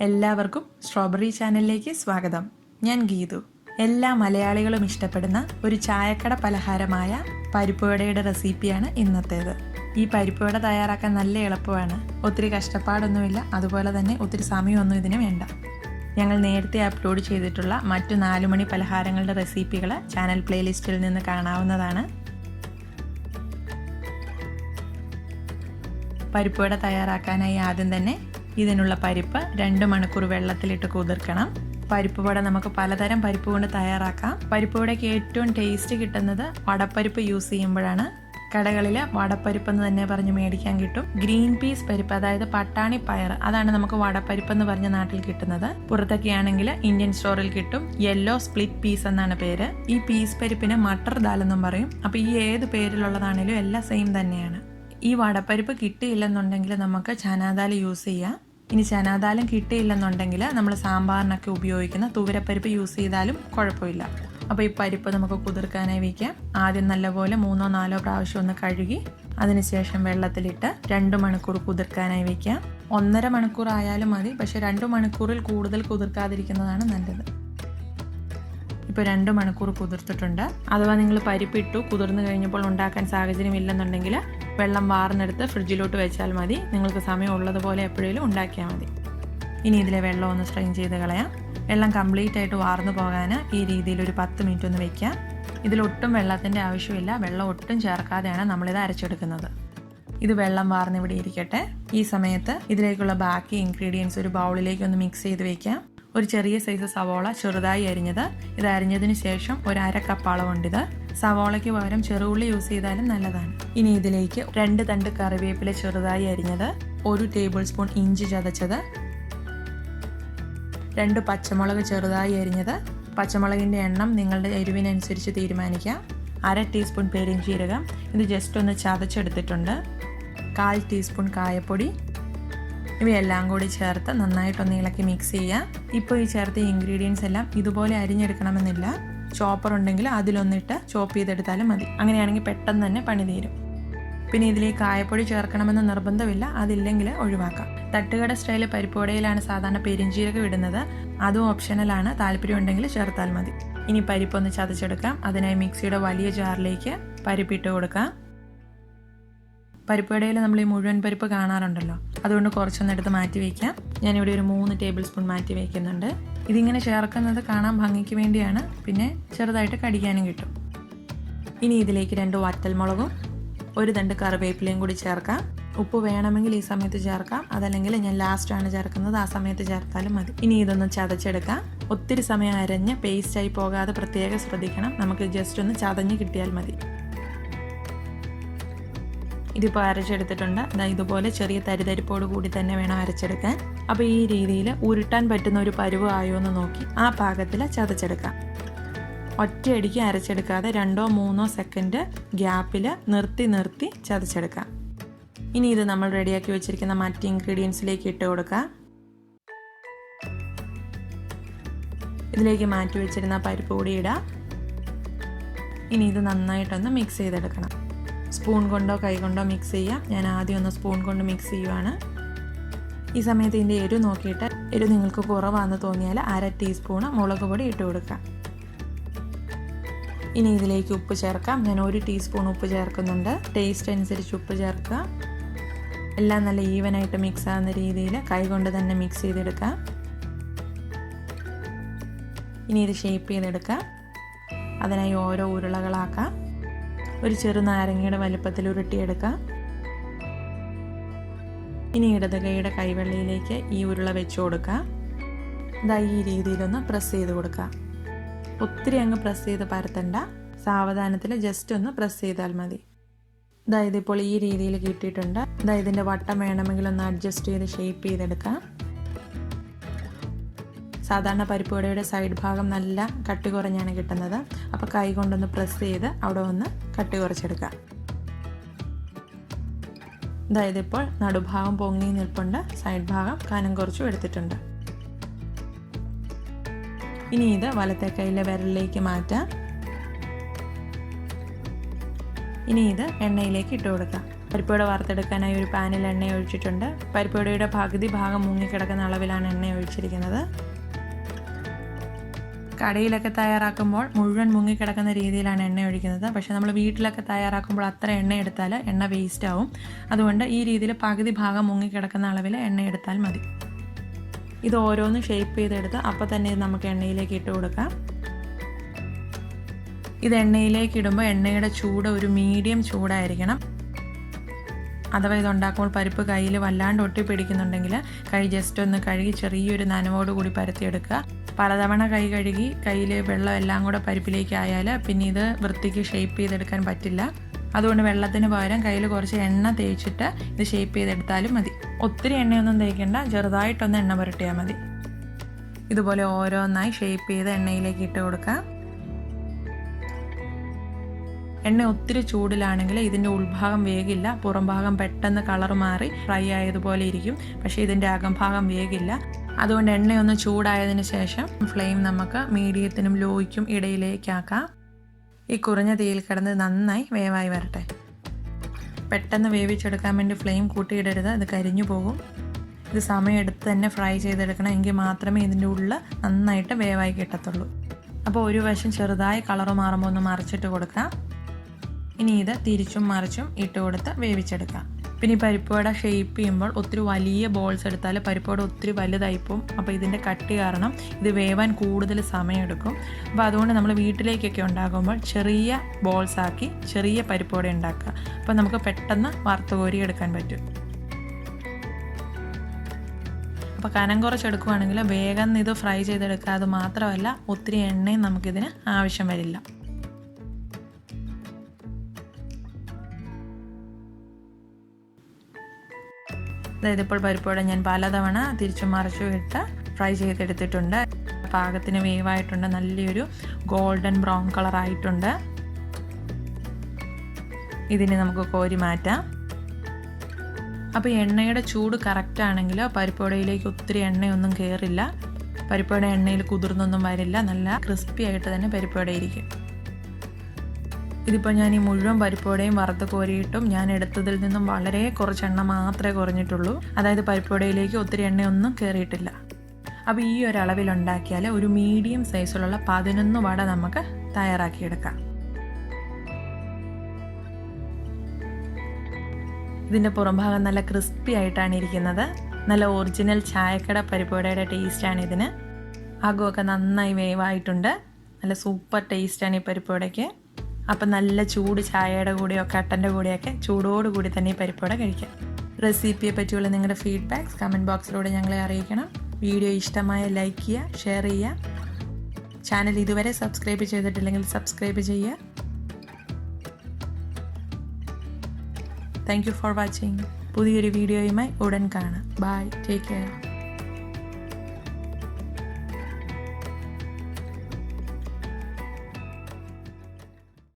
എല്ലാവർക്കും സ്ട്രോബെറി ചാനലിലേക്ക് സ്വാഗതം. ഞാൻ ഗീതു. എല്ലാ മലയാളികളും ഇഷ്ടപ്പെടുന്ന ഒരു ചായക്കട പലഹാരമായ പരിപ്പുവടയുടെ റെസിപ്പിയാണ് ഇന്നത്തേത്. ഈ പരിപ്പുവട തയ്യാറാക്കാൻ നല്ല എളുപ്പമാണ്. ഒത്തിരി കഷ്ടപ്പാടൊന്നുമില്ല, അതുപോലെ തന്നെ ഒത്തിരി സമയമൊന്നും ഇതിന് വേണ്ട. ഞങ്ങൾ നേരത്തെ അപ്ലോഡ് ചെയ്തിട്ടുള്ള മറ്റു 4 മണി പലഹാരങ്ങളുടെ റെസിപ്പികൾ ചാനൽ പ്ലേലിസ്റ്റിൽ നിന്ന് കാണാവുന്നതാണ്. പരിപ്പുവട തയ്യാറാക്കാനായി ആദ്യം തന്നെ ഇതിനുള്ള പരിപ്പ് 2 മണിക്കൂർ വെള്ളത്തിലിട്ട് കുതിർക്കണം. പരിപ്പുവട നമുക്ക് പലതരം പരിപ്പ് കൊണ്ട് തയ്യാറാക്കാം. പരിപ്പുവടയ്ക്ക് ഏറ്റവും ടേസ്റ്റ് കിട്ടുന്നത് വടപ്പരിപ്പ് യൂസ് ചെയ്യുമ്പോഴാണ്. കടകളിൽ വടപ്പരിപ്പ് എന്ന് തന്നെ പറഞ്ഞ് മേടിക്കാൻ കിട്ടും. ഗ്രീൻ പീസ് പരിപ്പ്, അതായത് പട്ടാണി പയർ, അതാണ് നമുക്ക് വടപ്പരിപ്പ് എന്ന് പറഞ്ഞ നാട്ടിൽ കിട്ടുന്നത്. പുറത്തൊക്കെ ആണെങ്കിൽ ഇന്ത്യൻ സ്റ്റോറിൽ കിട്ടും. യെല്ലോ സ്പ്ലിറ്റ് പീസ് എന്നാണ് പേര്. ഈ പീസ് പരിപ്പിന് മട്ടർ ദാൽ എന്നും പറയും. അപ്പോൾ ഈ ഏത് പേരിലുള്ളതാണേലും എല്ലാം സെയിം തന്നെയാണ്. ഈ വടപ്പരിപ്പ് കിട്ടിയില്ലെന്നുണ്ടെങ്കിൽ നമുക്ക് ചന ദാൽ യൂസ് ചെയ്യാം. ഇനി ചന ദാലും കിട്ടിയില്ലെന്നുണ്ടെങ്കിൽ നമ്മൾ സാമ്പാറിനൊക്കെ ഉപയോഗിക്കുന്ന തുവരപ്പരിപ്പ് യൂസ് ചെയ്താലും കുഴപ്പമില്ല. അപ്പോൾ ഈ പരിപ്പ് നമുക്ക് കുതിർക്കാനായി വയ്ക്കാം. ആദ്യം നല്ലപോലെ 3-4 പ്രാവശ്യം ഒന്ന് കഴുകി അതിനുശേഷം വെള്ളത്തിലിട്ട് 2 മണിക്കൂർ കുതിർക്കാനായി വയ്ക്കാം. 1.5 മണിക്കൂർ ആയാലും മതി, പക്ഷെ 2 മണിക്കൂറിൽ കൂടുതൽ കുതിർക്കാതിരിക്കുന്നതാണ് നല്ലത്. ഇപ്പോൾ 2 മണിക്കൂർ കുതിർത്തിട്ടുണ്ട്. അഥവാ നിങ്ങൾ പരിപ്പിട്ടു കുതിർന്നു കഴിഞ്ഞപ്പോൾ ഉണ്ടാക്കാൻ സാഹചര്യം ഇല്ലെന്നുണ്ടെങ്കിൽ വെള്ളം വാർന്നെടുത്ത് ഫ്രിഡ്ജിലോട്ട് വെച്ചാൽ മതി. നിങ്ങൾക്ക് സമയം ഉള്ളതുപോലെ എപ്പോഴേലും ഉണ്ടാക്കിയാൽ മതി. ഇനി ഇതിലെ വെള്ളം ഒന്ന് സ്ട്രെയിൻ ചെയ്ത് കളയാം. വെള്ളം കംപ്ലീറ്റ് ആയിട്ട് വാർന്നു പോകാൻ ഈ രീതിയിൽ ഒരു 10 മിനിറ്റ് ഒന്ന് വെക്കാം. ഇതിലൊട്ടും വെള്ളത്തിൻ്റെ ആവശ്യമില്ല. വെള്ളം ഒട്ടും ചേർക്കാതെയാണ് നമ്മളിത് അരച്ചെടുക്കുന്നത്. ഇത് വെള്ളം വാർന്നിവിടെ ഇരിക്കട്ടെ. ഈ സമയത്ത് ഇതിലേക്കുള്ള ബാക്കി ഇൻഗ്രീഡിയൻസ് ഒരു ബൗളിലേക്ക് ഒന്ന് മിക്സ് ചെയ്ത് വെക്കാം. ഒരു ചെറിയ സൈസ് സവോള ചെറുതായി അരിഞ്ഞത്. ഇത് അരിഞ്ഞതിന് ശേഷം 1/2 കപ്പ് അളവുണ്ടിത്. സവോളയ്ക്ക് പകരം ചെറുള്ളി യൂസ് ചെയ്താലും നല്ലതാണ്. ഇനി ഇതിലേക്ക് 2 തണ്ട് കറിവേപ്പില ചെറുതായി അരിഞ്ഞത്, 1 ടേബിൾ സ്പൂൺ ഇഞ്ചി ചതച്ചത്, 2 പച്ചമുളക് ചെറുതായി അരിഞ്ഞത്. പച്ചമുളകിൻ്റെ എണ്ണം നിങ്ങളുടെ എരിവിനനുസരിച്ച് തീരുമാനിക്കാം. 1/2 ടീസ്പൂൺ പെരിഞ്ചീരകം, ഇത് ജസ്റ്റ് ഒന്ന് ചതച്ചെടുത്തിട്ടുണ്ട്. 1/4 ടീസ്പൂൺ കായപ്പൊടി. ഇവയെല്ലാം കൂടി ചേർത്ത് നന്നായിട്ടൊന്ന് ഇളക്കി മിക്സ് ചെയ്യാം. ഇപ്പോൾ ഈ ചേർത്ത ഇൻഗ്രീഡിയൻസ് എല്ലാം ഇതുപോലെ അരിഞ്ഞെടുക്കണമെന്നില്ല. ചോപ്പർ ഉണ്ടെങ്കിൽ അതിലൊന്നിട്ട് ചോപ്പ് ചെയ്തെടുത്താലും മതി. അങ്ങനെയാണെങ്കിൽ പെട്ടെന്ന് തന്നെ പണി തീരും. പിന്നെ ഇതിലേക്ക് കായപ്പൊടി ചേർക്കണമെന്ന് നിർബന്ധമില്ല, അതില്ലെങ്കിൽ ഒഴിവാക്കാം. തട്ടുകട സ്റ്റൈൽ പരിപ്പുവടയിലാണ് സാധാരണ പെരിഞ്ചീരകം ഇടുന്നത്. അതും ഓപ്ഷണലാണ്, താല്പര്യം ഉണ്ടെങ്കിൽ ചേർത്താൽ മതി. ഇനി പരിപ്പൊന്ന് ചതച്ചെടുക്കാം. അതിനായി മിക്സിയുടെ വലിയ ജാറിലേക്ക് പരിപ്പിട്ട് കൊടുക്കാം. പരിപ്പുവടയിൽ നമ്മൾ ഈ മുഴുവൻ പരിപ്പ് കാണാറുണ്ടല്ലോ, അതുകൊണ്ട് കുറച്ചൊന്നും എടുത്ത് മാറ്റി വയ്ക്കാം. ഞാനിവിടെ ഒരു 3 ടേബിൾ സ്പൂൺ മാറ്റി വയ്ക്കുന്നുണ്ട്. ഇതിങ്ങനെ ചേർക്കുന്നത് കാണാൻ ഭംഗിക്ക് വേണ്ടിയാണ്, പിന്നെ ചെറുതായിട്ട് കടിക്കാനും കിട്ടും. ഇനി ഇതിലേക്ക് 2 വറ്റൽമുളകും 1 തണ്ട് കറിവേപ്പിലയും കൂടി ചേർക്കാം. ഉപ്പ് വേണമെങ്കിൽ ഈ സമയത്ത് ചേർക്കാം, അതല്ലെങ്കിൽ ഞാൻ ലാസ്റ്റാണ് ചേർക്കുന്നത്, ആ സമയത്ത് ചേർത്താലും മതി. ഇനി ഇതൊന്ന് ചതച്ചെടുക്കാം. ഒത്തിരി സമയം അരഞ്ഞ് പേസ്റ്റായി പോകാതെ പ്രത്യേകം ശ്രദ്ധിക്കണം. നമുക്ക് ജസ്റ്റ് ഒന്ന് ചതഞ്ഞ് കിട്ടിയാൽ മതി. ഇതിപ്പോൾ അരച്ചെടുത്തിട്ടുണ്ട്. ഇതുപോലെ ചെറിയ തരിതരിപ്പോട് കൂടി തന്നെ വേണം അരച്ചെടുക്കാൻ. അപ്പോൾ ഈ രീതിയിൽ ഉരുട്ടാൻ പറ്റുന്ന ഒരു പരുവ് ആയോ എന്ന് നോക്കി ആ പാകത്തിൽ ചതച്ചെടുക്കാം. ഒറ്റയടിക്ക് അരച്ചെടുക്കാതെ 2-3 സെക്കൻഡ് ഗ്യാപ്പിൽ നിർത്തി ചതച്ചെടുക്കാം. ഇനി ഇത് നമ്മൾ റെഡിയാക്കി വെച്ചിരിക്കുന്ന മറ്റ് ഇൻഗ്രീഡിയൻസിലേക്ക് ഇട്ട് കൊടുക്കാം. ഇതിലേക്ക് മാറ്റി വെച്ചിരുന്ന പരിപ്പ് കൂടി ഇടാം. ഇനി ഇത് നന്നായിട്ടൊന്ന് മിക്സ് ചെയ്തെടുക്കണം. സ്പൂൺ കൊണ്ടോ കൈ കൊണ്ടോ മിക്സ് ചെയ്യാം. ഞാൻ ആദ്യം ഒന്ന് സ്പൂൺ കൊണ്ട് മിക്സ് ചെയ്യുവാണ്. ഈ സമയത്ത് ഇതിൻ്റെ എരിവ് നോക്കിയിട്ട് എരിവ് നിങ്ങൾക്ക് കുറവാണെന്ന് തോന്നിയാൽ 1/2 ടീസ്പൂൺ മുളക് പൊടി ഇട്ട് കൊടുക്കാം. ഇനി ഇതിലേക്ക് ഉപ്പ് ചേർക്കാം. ഞാൻ 1 ടീസ്പൂൺ ഉപ്പ് ചേർക്കുന്നുണ്ട്. ടേസ്റ്റ് അനുസരിച്ച് ഉപ്പ് ചേർക്കുക. എല്ലാം നല്ല ഈവനായിട്ട് മിക്സ് ആകുന്ന രീതിയിൽ കൈ കൊണ്ട് തന്നെ മിക്സ് ചെയ്തെടുക്കാം. ഇനി ഇത് ഷേപ്പ് ചെയ്തെടുക്കാം. അതിനായി ഓരോ ഉരുളകളാക്കാം. ഒരു ചെറുനാരങ്ങയുടെ വലുപ്പത്തിൽ ഉരുട്ടിയെടുക്കാം. ഇനി ഇടത് കൈയുടെ കൈവെള്ളയിലേക്ക് ഈ ഉരുള വെച്ച് കൊടുക്കാം. ഈ രീതിയിലൊന്ന് പ്രസ് ചെയ്ത് കൊടുക്കാം. ഒത്തിരി അങ്ങ് പ്രസ് ചെയ്ത് പരത്തണ്ട, സാവധാനത്തിൽ ജസ്റ്റ് ഒന്ന് പ്രസ് ചെയ്താൽ മതി. ഇതിപ്പോൾ ഈ രീതിയിൽ കിട്ടിയിട്ടുണ്ട്. ഇതിൻ്റെ വട്ടം വേണമെങ്കിൽ ഒന്ന് അഡ്ജസ്റ്റ് ചെയ്ത് ഷേപ്പ് ചെയ്തെടുക്കാം. സാധാരണ പരിപ്പുവടയുടെ സൈഡ് ഭാഗം നല്ല കട്ടി കുറഞ്ഞാണ് കിട്ടുന്നത്. അപ്പോൾ കൈ കൊണ്ടൊന്ന് പ്രസ് ചെയ്ത് അവിടെ ഒന്ന് കട്ടി കുറച്ചെടുക്കാം. ഇപ്പോൾ നടുഭാഗം പൊങ്ങി നിൽപ്പുണ്ട്, സൈഡ് ഭാഗം കനം കുറച്ചും എടുത്തിട്ടുണ്ട്. ഇനി ഇത് വലത്തെ കൈയിലെ വിരലിലേക്ക് മാറ്റാം. ഇനി ഇത് എണ്ണയിലേക്ക് ഇട്ട് കൊടുക്കാം. പരിപ്പുവട വറുത്തെടുക്കാനായി ഒരു പാനിൽ എണ്ണ ഒഴിച്ചിട്ടുണ്ട്. പരിപ്പുവടയുടെ പകുതി ഭാഗം മുങ്ങിക്കിടക്കുന്ന അളവിലാണ് എണ്ണ ഒഴിച്ചിരിക്കുന്നത്. കടയിലൊക്കെ തയ്യാറാക്കുമ്പോൾ മുഴുവൻ മുങ്ങിക്കിടക്കുന്ന രീതിയിലാണ് എണ്ണ ഒഴിക്കുന്നത്. പക്ഷേ നമ്മൾ വീട്ടിലൊക്കെ തയ്യാറാക്കുമ്പോൾ അത്ര എണ്ണ എടുത്താൽ എണ്ണ വേസ്റ്റ് ആവും. അതുകൊണ്ട് ഈ രീതിയിൽ പകുതി ഭാഗം മുങ്ങിക്കിടക്കുന്ന അളവിൽ എണ്ണ എടുത്താൽ മതി. ഇത് ഓരോന്ന് ഷേപ്പ് ചെയ്തെടുത്ത് അപ്പോൾ തന്നെ ഇത് നമുക്ക് എണ്ണയിലേക്ക് ഇട്ട് കൊടുക്കാം. ഇത് എണ്ണയിലേക്ക് ഇടുമ്പോൾ എണ്ണയുടെ ചൂട് ഒരു മീഡിയം ചൂടായിരിക്കണം. അഥവാ ഇതുണ്ടാക്കുമ്പോൾ പരിപ്പ് കയ്യിൽ വല്ലാണ്ട് ഒട്ടിപ്പിടിക്കുന്നുണ്ടെങ്കിൽ കൈ ജസ്റ്റ് ഒന്ന് കഴുകി ചെറിയൊരു നനവോട് കൂടി പരത്തിയെടുക്കുക. പലതവണ കൈ കഴുകി കയ്യിൽ വെള്ളം എല്ലാം കൂടെ പരിപ്പിലേക്ക് ആയാൽ പിന്നെ ഇത് വൃത്തിക്ക് ഷേപ്പ് ചെയ്തെടുക്കാൻ പറ്റില്ല. അതുകൊണ്ട് വെള്ളത്തിന് പകരം കയ്യിൽ കുറച്ച് എണ്ണ തേച്ചിട്ട് ഇത് ഷേപ്പ് ചെയ്തെടുത്താലും മതി. ഒത്തിരി എണ്ണയൊന്നും തേക്കണ്ട, ചെറുതായിട്ടൊന്ന് എണ്ണ പുരട്ടിയാൽ മതി. ഇതുപോലെ ഓരോന്നായി ഷേപ്പ് ചെയ്ത് എണ്ണയിലേക്ക് ഇട്ട് കൊടുക്കാം. എണ്ണ ഒത്തിരി ചൂടിലാണെങ്കിൽ ഇതിൻ്റെ ഉൾഭാഗം വേഗില്ല, പുറം ഭാഗം പെട്ടെന്ന് കളർ മാറി ഫ്രൈ ആയതുപോലെ ഇരിക്കും. പക്ഷേ ഇതിൻ്റെ അകംഭാഗം വേഗില്ല. അതുകൊണ്ട് എണ്ണയൊന്ന് ചൂടായതിന് ശേഷം ഫ്ലെയിം നമുക്ക് മീഡിയത്തിനും ലോയ്ക്കും ഇടയിലേക്കാക്കാം. ഈ കുറഞ്ഞ തീയിൽ കിടന്ന് നന്നായി വേവായി വരട്ടെ. പെട്ടെന്ന് വേവിച്ചെടുക്കാൻ വേണ്ടി ഫ്ലെയിം കൂട്ടിയിടരുത്, അത് കരിഞ്ഞു പോകും. ഇത് സമയമെടുത്ത് തന്നെ ഫ്രൈ ചെയ്തെടുക്കണം, എങ്കിൽ മാത്രമേ ഇതിൻ്റെ ഉള്ളിൽ നന്നായിട്ട് വേവായി കിട്ടത്തുള്ളൂ. അപ്പോൾ ഒരു വശം ചെറുതായി കളർ മാറുമ്പോൾ ഒന്ന് മറിച്ചിട്ട് കൊടുക്കാം. ഇനി ഇത് തിരിച്ചും മറിച്ചും ഇട്ട് കൊടുത്ത് വേവിച്ചെടുക്കാം. പിന്നെ ഈ പരിപ്പുവട ഷേപ്പ് ചെയ്യുമ്പോൾ ഒത്തിരി വലിയ ബോൾസ് എടുത്താൽ പരിപ്പുവട ഒത്തിരി വലുതായിപ്പോവും. അപ്പോൾ ഇതിൻ്റെ കട്ടി കാരണം ഇത് വേവാൻ കൂടുതൽ സമയമെടുക്കും. അപ്പോൾ അതുകൊണ്ട് നമ്മൾ വീട്ടിലേക്കൊക്കെ ഉണ്ടാകുമ്പോൾ ചെറിയ ബോൾസ് ആക്കി ചെറിയ പരിപ്പുവട ഉണ്ടാക്കുക. അപ്പോൾ നമുക്ക് പെട്ടെന്ന് വറുത്ത് കോരി എടുക്കാൻ പറ്റും. അപ്പോൾ കനം കുറച്ചെടുക്കുകയാണെങ്കിൽ വേഗം ഇത് ഫ്രൈ ചെയ്തെടുക്കുക. അത് മാത്രമല്ല ഒത്തിരി എണ്ണയും നമുക്കിതിന് ആവശ്യം വരില്ല. അതായത് ഇപ്പോൾ പരിപ്പുവട ഞാൻ പലതവണ തിരിച്ചും മറിച്ചും ഇട്ട് ഫ്രൈ ചെയ്തെടുത്തിട്ടുണ്ട്. പാകത്തിന് വേവായിട്ടുണ്ട്, നല്ലൊരു ഗോൾഡൻ ബ്രൗൺ കളർ ആയിട്ടുണ്ട്. ഇതിനെ നമുക്ക് കോരി മാറ്റാം. അപ്പോൾ എണ്ണയുടെ ചൂട് കറക്റ്റ് ആണെങ്കിൽ പരിപ്പുവടയിലേക്ക് ഒത്തിരി എണ്ണയൊന്നും കയറില്ല. പരിപ്പുവട എണ്ണയിൽ കുതിർന്നൊന്നും വരില്ല, നല്ല ക്രിസ്പി ആയിട്ട് തന്നെ പരിപ്പുവട ഇരിക്കും. ഇതിപ്പോൾ ഞാൻ ഈ മുഴുവൻ പരിപ്പുവടയും വറുത്ത് കോരിയിട്ടും ഞാൻ എടുത്തതിൽ നിന്നും വളരെ കുറച്ച് എണ്ണ മാത്രമേ കുറഞ്ഞിട്ടുള്ളൂ. അതായത് പരിപ്പുവടയിലേക്ക് ഒത്തിരി എണ്ണയൊന്നും കയറിയിട്ടില്ല. അപ്പോൾ ഈ ഒരു അളവിലുണ്ടാക്കിയാൽ ഒരു മീഡിയം സൈസിലുള്ള 11 വട നമുക്ക് തയ്യാറാക്കിയെടുക്കാം. ഇതിൻ്റെ പുറംഭാഗം നല്ല ക്രിസ്പി ആയിട്ടാണ് ഇരിക്കുന്നത്. നല്ല ഒറിജിനൽ ചായക്കട പരിപ്പുവടയുടെ ടേസ്റ്റാണ് ഇതിന്. അകമൊക്കെ നന്നായി വേവായിട്ടുണ്ട്. നല്ല സൂപ്പർ ടേസ്റ്റാണ് ഈ പരിപ്പുവടയ്ക്ക്. അപ്പം നല്ല ചൂട് ചായയുടെ കൂടെയോ കട്ടൻ്റെ കൂടെയൊക്കെ ചൂടോടുകൂടി തന്നെ ഈ പരിപ്പുവട കഴിക്കാം. റെസിപ്പിയെ പറ്റിയുള്ള നിങ്ങളുടെ ഫീഡ്ബാക്ക്സ് കമൻറ്റ് ബോക്സിലൂടെ ഞങ്ങളെ അറിയിക്കണം. വീഡിയോ ഇഷ്ടമായ ലൈക്ക് ചെയ്യുക, ഷെയർ ചെയ്യുക. ചാനൽ ഇതുവരെ സബ്സ്ക്രൈബ് ചെയ്തിട്ടില്ലെങ്കിൽ സബ്സ്ക്രൈബ് ചെയ്യുക. Thank you for watching. പുതിയൊരു വീഡിയോയുമായി ഉടൻ കാണാം. Bye, take care.